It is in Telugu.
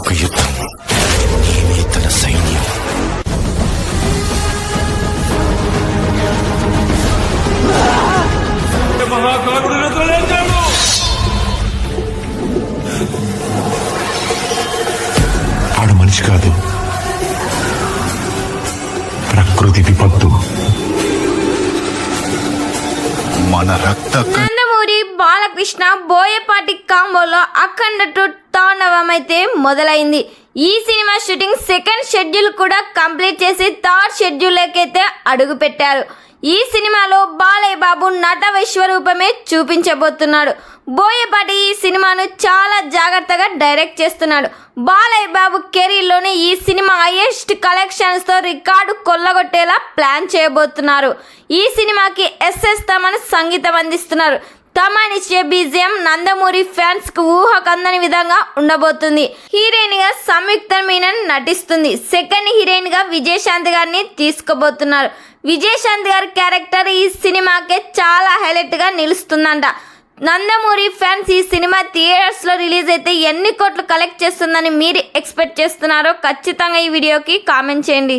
ఇదొక యుద్ధం, నేనే తన సైన్యం. ఆడు మనిషి కాదు, ప్రకృతి విపత్తు. మన రక్త నందమూరి బాలకృష్ణ బోయపాటి కాంబోలో అఖండ 2 తాండవం అయితే మొదలైంది. ఈ సినిమా షూటింగ్ సెకండ్ షెడ్యూల్ కూడా కంప్లీట్ చేసి థర్డ్ షెడ్యూల్కైతే అడుగు పెట్టారు. ఈ సినిమాలో బాలయ్య బాబు నట విశ్వరూపమే చూపించబోతున్నాడు. బోయపాటి ఈ సినిమాను చాలా జాగ్రత్తగా డైరెక్ట్ చేస్తున్నాడు. బాలయ్య బాబు కెరీర్లోనే ఈ సినిమా హైయెస్ట్ కలెక్షన్స్తో రికార్డు కొల్లగొట్టేలా ప్లాన్ చేయబోతున్నారు. ఈ సినిమాకి ఎస్ఎస్ తమన్ సంగీతం అందిస్తున్నారు. తమనిచ్చే బీజిఎం నందమూరి ఫ్యాన్స్ కు ఊహకందని విధంగా ఉండబోతుంది. హీరోయిన్ గా సంయుక్త మీనన్ నటిస్తుంది. సెకండ్ హీరోయిన్ గా విజయశాంతి గారిని తీసుకోబోతున్నారు. విజయశాంతి గారి క్యారెక్టర్ ఈ సినిమాకే చాలా హైలైట్ గా నిలుస్తుందంట. నందమూరి ఫ్యాన్స్ ఈ సినిమా థియేటర్స్ లో రిలీజ్ అయితే ఎన్ని కోట్లు కలెక్ట్ చేస్తుందని మీరు ఎక్స్పెక్ట్ చేస్తున్నారో ఖచ్చితంగా ఈ వీడియోకి కామెంట్ చేయండి.